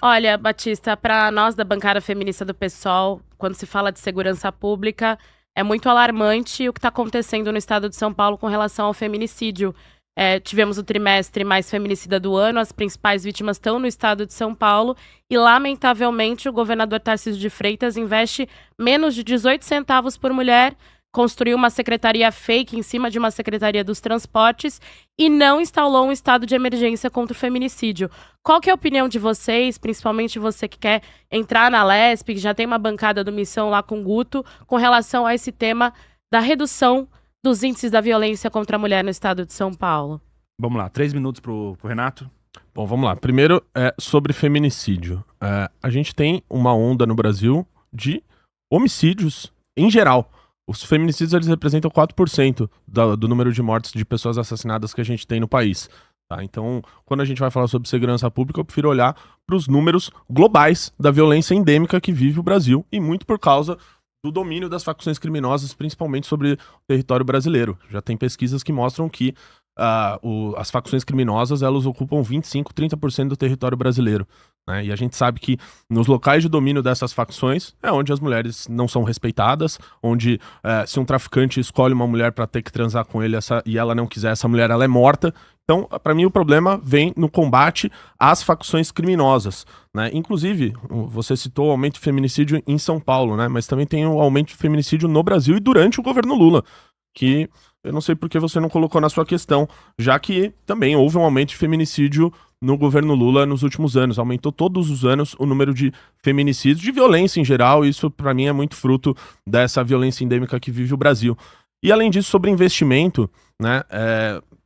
Olha, Batista, para nós da bancada feminista do PSOL, quando se fala de segurança pública, é muito alarmante o que está acontecendo no estado de São Paulo com relação ao feminicídio. Tivemos o trimestre mais feminicida do ano, as principais vítimas estão no estado de São Paulo e, lamentavelmente, o governador Tarcísio de Freitas investe menos de 18 centavos por mulher, construiu uma secretaria fake em cima de uma secretaria dos transportes e não instalou um estado de emergência contra o feminicídio. Qual que é a opinião de vocês, principalmente você que quer entrar na Lesp, que já tem uma bancada do Missão lá com o Guto, com relação a esse tema da redução dos índices da violência contra a mulher no estado de São Paulo? Vamos lá, 3 minutos pro Renato. Bom, vamos lá. Primeiro, sobre feminicídio. A gente tem uma onda no Brasil de homicídios em geral. Os feminicídios, eles representam 4% do número de mortes de pessoas assassinadas que a gente tem no país. Tá? Então, quando a gente vai falar sobre segurança pública, eu prefiro olhar para os números globais da violência endêmica que vive o Brasil, e muito por causa do domínio das facções criminosas, principalmente sobre o território brasileiro. Já tem pesquisas que mostram que as facções criminosas, elas ocupam 25, 30% do território brasileiro. Né? E a gente sabe que nos locais de domínio dessas facções é onde as mulheres não são respeitadas, onde se um traficante escolhe uma mulher para ter que transar com ele e ela não quiser, essa mulher ela é morta. Então, para mim, o problema vem no combate às facções criminosas. Né? Inclusive, você citou o aumento de feminicídio em São Paulo, né? Mas também tem o aumento de feminicídio no Brasil e durante o governo Lula, que eu não sei por que você não colocou na sua questão, já que também houve um aumento de feminicídio no governo Lula nos últimos anos. Aumentou todos os anos o número de feminicídios, de violência em geral, e isso para mim é muito fruto dessa violência endêmica que vive o Brasil. E além disso, sobre investimento, né,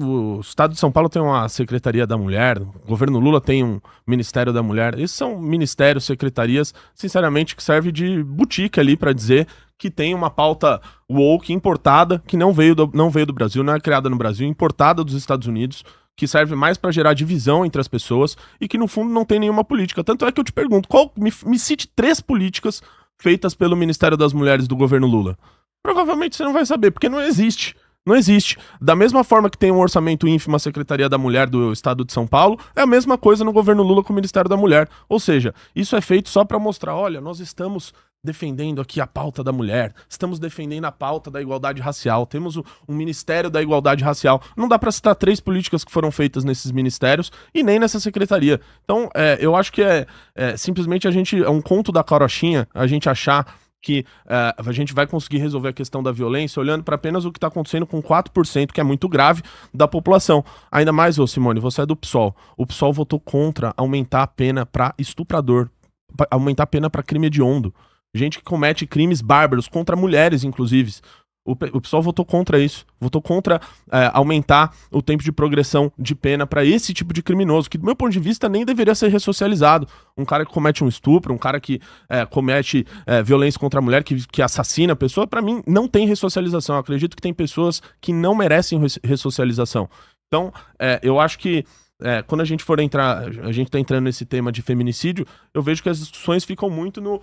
o estado de São Paulo tem uma Secretaria da Mulher, o governo Lula tem um Ministério da Mulher. Esses são ministérios, secretarias, sinceramente, que servem de boutique ali para dizer que tem uma pauta woke importada, que não veio do Brasil, não é criada no Brasil, importada dos Estados Unidos, que serve mais para gerar divisão entre as pessoas e que, no fundo, não tem nenhuma política. Tanto é que eu te pergunto, me cite 3 políticas feitas pelo Ministério das Mulheres do governo Lula. Provavelmente você não vai saber, porque não existe. Não existe. Da mesma forma que tem um orçamento ínfimo a Secretaria da Mulher do Estado de São Paulo, é a mesma coisa no governo Lula com o Ministério da Mulher. Ou seja, isso é feito só para mostrar, olha, nós estamos defendendo aqui a pauta da mulher, estamos defendendo a pauta da igualdade racial, temos um Ministério da Igualdade Racial. Não dá para citar 3 políticas que foram feitas nesses ministérios e nem nessa secretaria. Então, eu acho que simplesmente é um conto da carochinha a gente achar que a gente vai conseguir resolver a questão da violência olhando para apenas o que está acontecendo com 4%, que é muito grave, da população. Ainda mais, Simone, você é do PSOL. O PSOL votou contra aumentar a pena para estuprador, aumentar a pena para crime hediondo. Gente que comete crimes bárbaros contra mulheres, inclusive. O PSOL votou contra isso. Votou contra aumentar o tempo de progressão de pena para esse tipo de criminoso, que do meu ponto de vista nem deveria ser ressocializado. Um cara que comete um estupro, um cara que comete violência contra a mulher, que assassina a pessoa, para mim não tem ressocialização. Eu acredito que tem pessoas que não merecem ressocialização. Então, eu acho que quando a gente for entrar, a gente tá entrando nesse tema de feminicídio, eu vejo que as discussões ficam muito no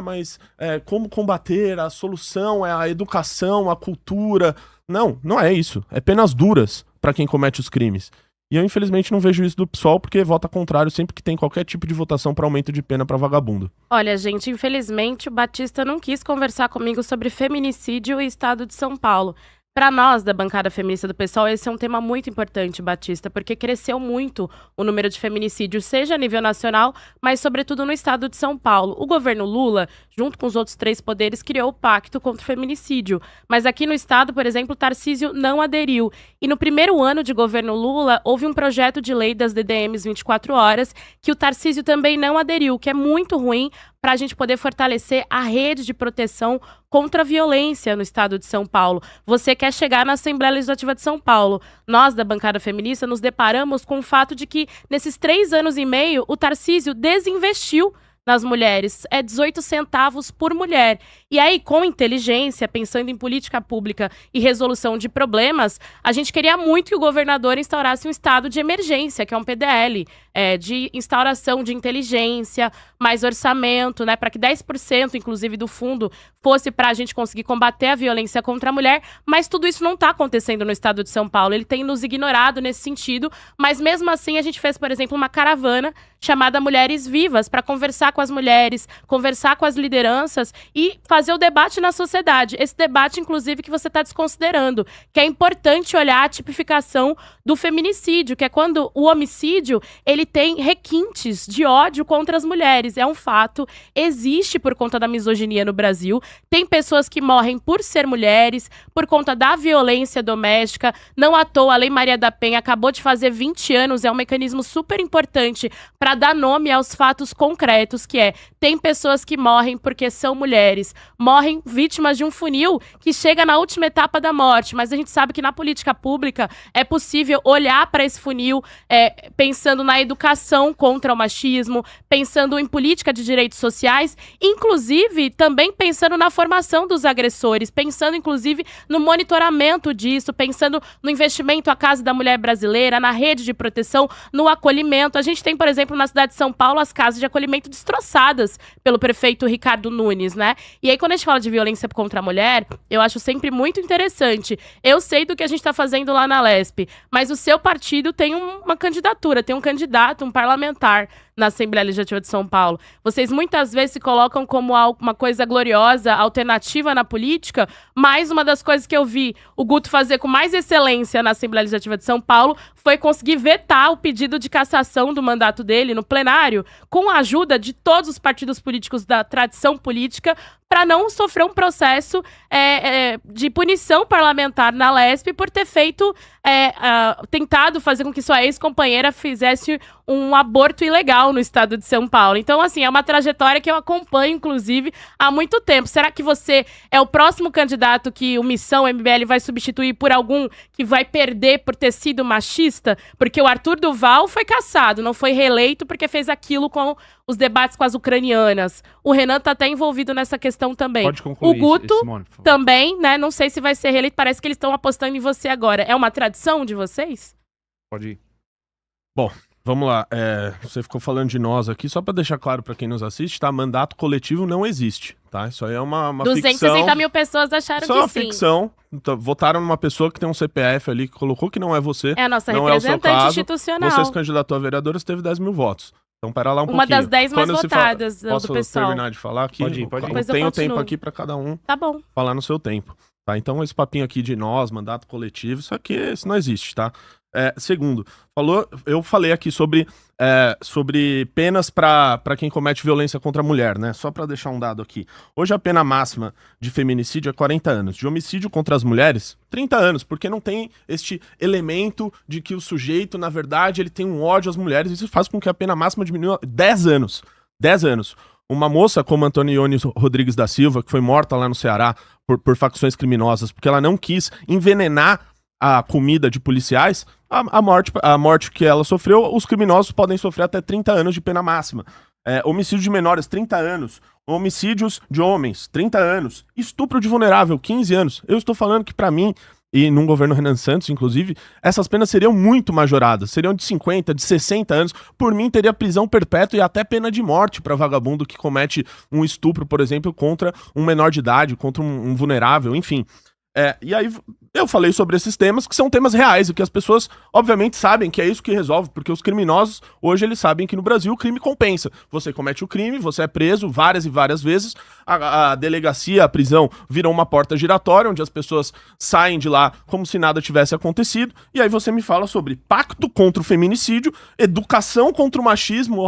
mas como combater, a solução é a educação, a cultura. Não, não é isso. É penas duras para quem comete os crimes. E eu, infelizmente, não vejo isso do PSOL, porque vota contrário sempre que tem qualquer tipo de votação para aumento de pena para vagabundo. Olha, gente, infelizmente o Batista não quis conversar comigo sobre feminicídio e estado de São Paulo. Para nós, da bancada feminista do PSOL, esse é um tema muito importante, Batista, porque cresceu muito o número de feminicídios, seja a nível nacional, mas sobretudo no estado de São Paulo. O governo Lula, junto com os outros 3 poderes, criou o Pacto contra o Feminicídio. Mas aqui no estado, por exemplo, o Tarcísio não aderiu. E no primeiro ano de governo Lula, houve um projeto de lei das DDMs 24 horas, que o Tarcísio também não aderiu, que é muito ruim para a gente poder fortalecer a rede de proteção contra a violência no estado de São Paulo. Você quer chegar na Assembleia Legislativa de São Paulo. Nós, da bancada feminista, nos deparamos com o fato de que, nesses 3 anos e meio, o Tarcísio desinvestiu nas mulheres, é 18 centavos por mulher. E aí, com inteligência, pensando em política pública e resolução de problemas, a gente queria muito que o governador instaurasse um estado de emergência, que é um PDL, de instauração de inteligência, mais orçamento, né, para que 10%, inclusive, do fundo fosse para a gente conseguir combater a violência contra a mulher, mas tudo isso não está acontecendo no estado de São Paulo. Ele tem nos ignorado nesse sentido, mas mesmo assim a gente fez, por exemplo, uma caravana chamada Mulheres Vivas, para conversar com as mulheres, conversar com as lideranças e fazer o debate na sociedade. Esse debate, inclusive, que você está desconsiderando, que é importante olhar a tipificação do feminicídio, que é quando o homicídio, ele tem requintes de ódio contra as mulheres. É um fato, existe por conta da misoginia no Brasil, tem pessoas que morrem por ser mulheres, por conta da violência doméstica. Não à toa, a Lei Maria da Penha acabou de fazer 20 anos, é um mecanismo super importante para dar nome aos fatos concretos, que tem pessoas que morrem porque são mulheres, morrem vítimas de um funil que chega na última etapa da morte, mas a gente sabe que na política pública é possível olhar para esse funil pensando na educação contra o machismo, pensando em política de direitos sociais, inclusive também pensando na formação dos agressores, pensando inclusive no monitoramento disso, pensando no investimento à Casa da Mulher Brasileira, na rede de proteção, no acolhimento. A gente tem, por exemplo, na cidade de São Paulo, as casas de acolhimento destroçadas pelo prefeito Ricardo Nunes, né? E aí, quando a gente fala de violência contra a mulher, eu acho sempre muito interessante. Eu sei do que a gente está fazendo lá na Lesp, mas o seu partido tem uma candidatura, tem um candidato, um parlamentar na Assembleia Legislativa de São Paulo. Vocês muitas vezes se colocam como uma coisa gloriosa, alternativa na política, mas uma das coisas que eu vi o Guto fazer com mais excelência na Assembleia Legislativa de São Paulo foi conseguir vetar o pedido de cassação do mandato dele no plenário, com a ajuda de todos os partidos políticos da tradição política, para não sofrer um processo de punição parlamentar na Lesp por ter tentado fazer com que sua ex-companheira fizesse um aborto ilegal no estado de São Paulo. Então, assim, é uma trajetória que eu acompanho, inclusive, há muito tempo. Será que você é o próximo candidato que o Missão MBL vai substituir por algum que vai perder por ter sido machista? Porque o Arthur Duval foi cassado, não foi reeleito porque fez aquilo com os debates com as ucranianas. O Renan tá até envolvido nessa questão também. Pode concluir, o Guto Simone, por favor. também, né? Não sei se vai ser reeleito, parece que eles estão apostando em você agora. É uma tradição de vocês? Pode ir. Bom, vamos lá. Você ficou falando de nós aqui, só pra deixar claro pra quem nos assiste, tá? Mandato coletivo não existe, tá? Isso aí é uma 260 ficção. mil pessoas acharam Isso que é uma sim. ficção. Então, votaram numa pessoa que tem um CPF ali, que colocou que não é você. É a nossa não é o seu representante caso. institucional. Você se candidatou a vereadora, você teve 10 mil votos. Então, pera lá um Uma pouquinho. das 10 mais Quando se votadas do Posso pessoal. terminar de falar aqui? Pode ir. Depois eu Tenho continuo. tempo aqui pra cada um Tá bom. falar no seu tempo, tá? Então, esse papinho aqui de nós, mandato coletivo, isso não existe, tá? Segundo, eu falei aqui sobre penas pra quem comete violência contra a mulher, né? Só pra deixar um dado aqui. Hoje a pena máxima de feminicídio é 40 anos. De homicídio contra as mulheres, 30 anos, porque não tem este elemento de que o sujeito, na verdade, ele tem um ódio às mulheres. Isso faz com que a pena máxima diminua 10 anos. 10 anos. Uma moça como Antonione Rodrigues da Silva, que foi morta lá no Ceará por facções criminosas, porque ela não quis envenenar a comida de policiais, a morte que ela sofreu, os criminosos podem sofrer até 30 anos de pena máxima. Homicídio de menores, 30 anos. Homicídios de homens, 30 anos. Estupro de vulnerável, 15 anos. Eu estou falando que, pra mim, e num governo Renan Santos, inclusive, essas penas seriam muito majoradas. Seriam de 50, de 60 anos. Por mim, teria prisão perpétua e até pena de morte para vagabundo que comete um estupro, por exemplo, contra um menor de idade, contra um vulnerável, enfim. E aí eu falei sobre esses temas, que são temas reais, e que as pessoas, obviamente, sabem que é isso que resolve, porque os criminosos, hoje, eles sabem que no Brasil o crime compensa. Você comete o crime, você é preso várias e várias vezes, a delegacia, a prisão, viram uma porta giratória, onde as pessoas saem de lá como se nada tivesse acontecido, e aí você me fala sobre pacto contra o feminicídio, educação contra o machismo.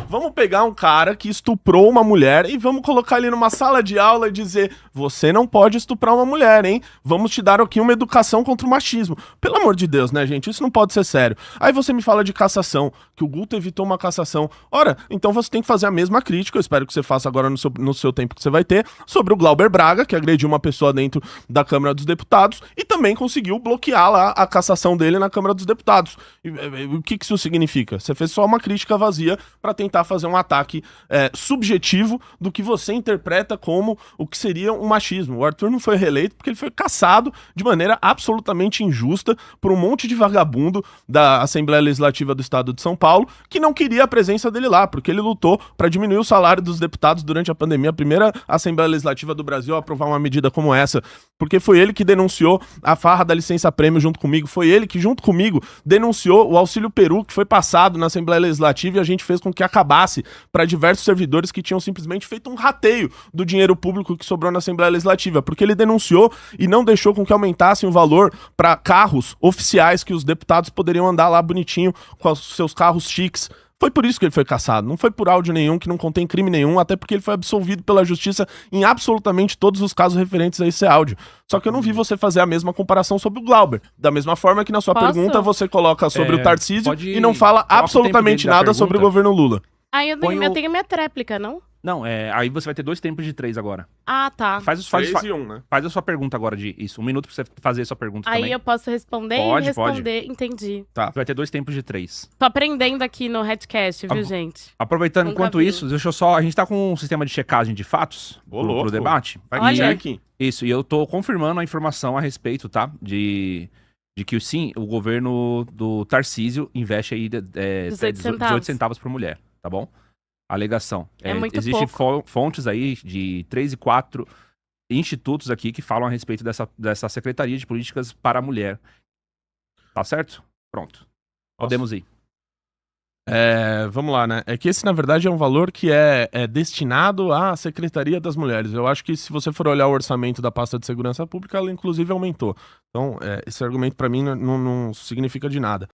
Vamos pegar um cara que estuprou uma mulher e vamos colocar ele numa sala de aula e dizer, você não pode estuprar uma mulher, hein? Vamos te dar o aqui uma educação contra o machismo. Pelo amor de Deus, né, gente? Isso não pode ser sério. Aí você me fala de cassação, que o Guto evitou uma cassação. Ora, então você tem que fazer a mesma crítica, eu espero que você faça agora no seu tempo que você vai ter, sobre o Glauber Braga, que agrediu uma pessoa dentro da Câmara dos Deputados e também conseguiu bloquear lá a cassação dele na Câmara dos Deputados. O que isso significa? Você fez só uma crítica vazia para tentar fazer um ataque subjetivo do que você interpreta como o que seria um machismo. O Arthur não foi reeleito porque ele foi cassado de maneira absolutamente injusta por um monte de vagabundo da Assembleia Legislativa do Estado de São Paulo que não queria a presença dele lá, porque ele lutou para diminuir o salário dos deputados durante a pandemia, a primeira Assembleia Legislativa do Brasil a aprovar uma medida como essa, porque foi ele que denunciou a farra da licença-prêmio junto comigo, foi ele que junto comigo denunciou o auxílio peru que foi passado na Assembleia Legislativa e a gente fez com que acabasse para diversos servidores que tinham simplesmente feito um rateio do dinheiro público que sobrou na Assembleia Legislativa, porque ele denunciou e não deixou com que aumentassem o valor para carros oficiais que os deputados poderiam andar lá bonitinho com os seus carros chiques. Foi por isso que ele foi cassado, não foi por áudio nenhum, que não contém crime nenhum, até porque ele foi absolvido pela justiça em absolutamente todos os casos referentes a esse áudio. Só que eu não vi você fazer a mesma comparação sobre o Glauber. Da mesma forma que na sua pergunta você coloca sobre o Tarcísio e não fala absolutamente nada sobre o governo Lula. Aí eu tenho minha tréplica, não? Não, aí você vai ter 2 tempos de 3 agora. Ah, tá. Faz 3 e 1, né? Faz a sua pergunta agora de isso. 1 minuto pra você fazer a sua pergunta aí também. Aí eu posso responder pode, e responder. Entendi. Tá. Você vai ter 2 tempos de 3. Tô aprendendo aqui no Headcast, viu, gente? Aproveitando, enquanto isso, deixa eu só... A gente tá com um sistema de checagem de fatos pro debate. Vai aqui. Isso, e eu tô confirmando a informação a respeito, tá? De que sim, o governo do Tarcísio investe aí 18 centavos por mulher, tá bom? Alegação. Existem fontes aí de 3 e 4 institutos aqui que falam a respeito dessa Secretaria de Políticas para a Mulher. Tá certo? Pronto. Podemos ir. Vamos lá, né? É que esse, na verdade, é um valor que é destinado à Secretaria das Mulheres. Eu acho que se você for olhar o orçamento da pasta de segurança pública, ela inclusive aumentou. Então, esse argumento para mim não significa de nada.